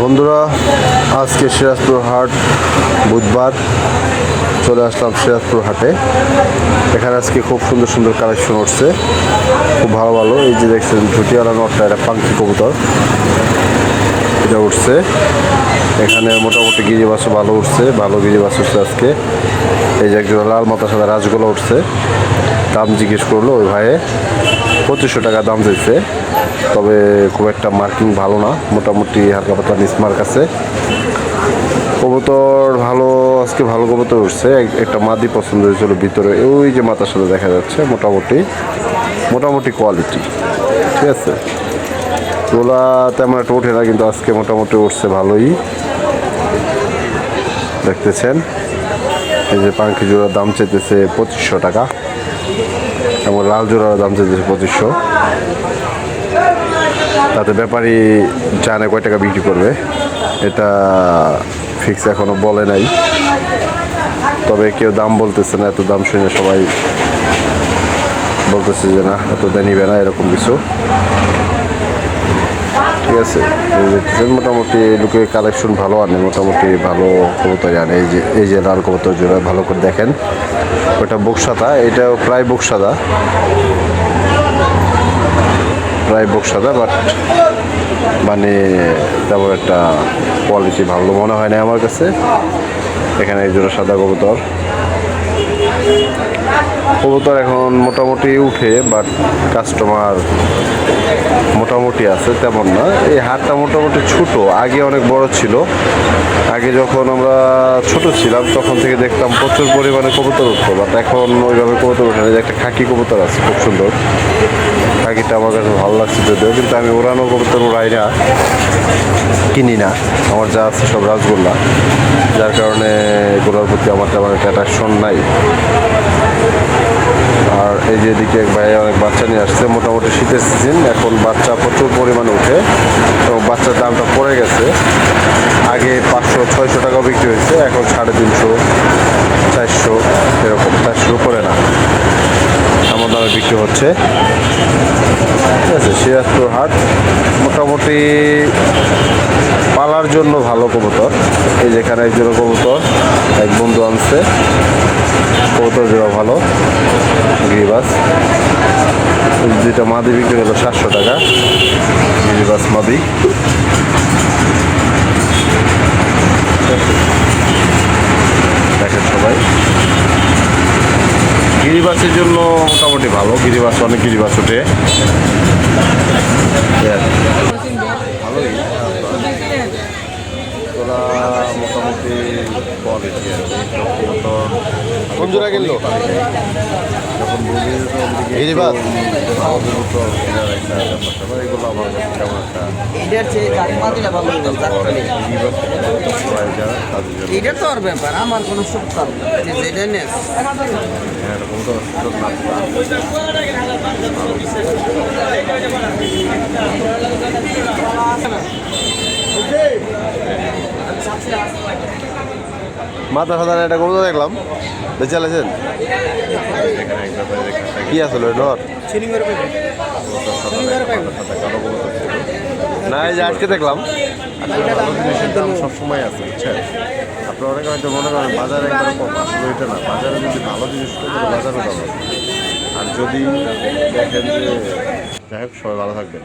বন্ধুরা, আজকে সিরাজপুর হাট বুধবার চলে আসলাম সিরাজপুর হাটে। এখানে আজকে খুব সুন্দর সুন্দর কালেকশন উঠছে, খুব ভালো ভালো। এই যে দেখছেন ঝুটিওয়ালা নটটা, এটা পাঙ্কি কবুতর, এটা উঠছে। এখানে মোটামুটি গিরিবাসও ভালো উঠছে, ভালো গিরিবাস উঠছে আজকে। এই যে একজন লাল মাথা সাদা রাজগোলা উঠছে, দাম জিজ্ঞেস করলো ওই ভাইয়ে, 2500 টাকা দাম চাইছে। তবে খুব একটা মার্কিং ভালো না, মোটামুটি হালকা পাতলা নিসমার্ক আছে। কবুতর ভালো, আজকে ভালো কবুতর উঠছে। একটা মাদি পছন্দ হয়েছিল ভিতরে, ওই যে মাথার সাথে দেখা যাচ্ছে, মোটামুটি কোয়ালিটি ঠিক আছে। ওলা তেমন একটা ওঠে না, কিন্তু আজকে মোটামুটি উঠছে ভালোই, দেখতেছেন। এই যে পাঙ্কি জোড়ার দাম চাইতেছে 2500 টাকা, এবং লাল জোড়ার দাম চাইতেছে 2500। তাতে ব্যাপারী জানে কয় টাকা বিক্রি করবে, এটা ফিক্স এখনো বলে নাই। তবে কেউ দাম বলতেছে না, এত দাম শুনে সবাই বলতেছে যে না এত দেয় নিবে না, এরকম কিছু। ঠিক আছে, মোটামুটি লোকের কালেকশন ভালো আনে, মোটামুটি ভালো কবুতর আনে। এই যে লাল কবুতর জোড়া ভালো করে দেখেন, ওটা বকসাদা, এটাও প্রায় বকসাদা, বাট মানে তেমন একটা কোয়ালিটি ভালো মনে হয় না আমার কাছে। এখানে এই জোড়া সাদা কবুতর এখন মোটামুটি উঠে, বাট কাস্টমার মোটামুটি আছে, তেমন না। এই হাটটা মোটামুটি ছোট, আগে অনেক বড় ছিল। আগে যখন আমরা ছোট ছিলাম তখন থেকে দেখতাম প্রচুর পরিমাণে কবুতর উঠতো, বাট এখন ওইভাবে কবুতর ওঠে না। যে একটা খাকি কবুতর আছে খুব সুন্দর, খাকিটা আমার কাছে ভালো লাগছে যদিও, কিন্তু আমি ওড়ানো কবুতর উড়াই না, কিনি না। আমার যা আছে সব রাজগোল্লা, যার কারণে এগুলোর প্রতি আমার তেমন একটা অ্যাট্রাকশন নাই। আর এই যে এদিকে এক ভাই অনেক বাচ্চা নিয়ে আসছে, মোটামুটি শীতের সিজন, এখন বাচ্চা প্রচুর পরিমাণে উঠে, এবং বাচ্চার দামটা পড়ে গেছে। আগে 500-600 টাকাও বিক্রি হয়েছে, এখন 350-400, এরকম 400 উপরে না, এমন দামে বিক্রি হচ্ছে। ঠিক আছে, সিরাজপুর হাট মোটামুটি পালার জন্য ভালো কবুতর। এই যেখানে একজন কবুতর এক বন্ধু আনছে, কবুতর জোড়া ভালো, গিরিবাস। যেটা মাদি বিক্রি হলো 700 টাকা, গিরিবাস মাদি। দেখেন সবাই, গিরিবাসের জন্য মোটামুটি ভালো, গিরিবাস অনেক গিরিবাস ওঠে। ভালোই তোরা মোটামুটি কোয়ালিটি আর কি। কোন জোড়া কিনলো যখন গিরিবাস এগুলো আমার কাছে কেমন একটা এটা তো আর ব্যাপার, আমার কোনো সত্তা যেটা নেস এরকম তো মাথা সাদা একটা কবুতর দেখলাম, বেঁচে আছেন কি আসলে ডর না? এই যে আজকে দেখলাম, ভালো জিনিসের দাম সবসময় আছে, বুঝছেন। আপনারা অনেকে হয়তো মনে করেন বাজারে একবার কম, আসলে ওইটা না। বাজারে যদি ভালো জিনিস থাকে তাহলে বাজারও দাম। আর যদি দেখেন যে, যাই হোক, সবাই ভালো থাকবেন।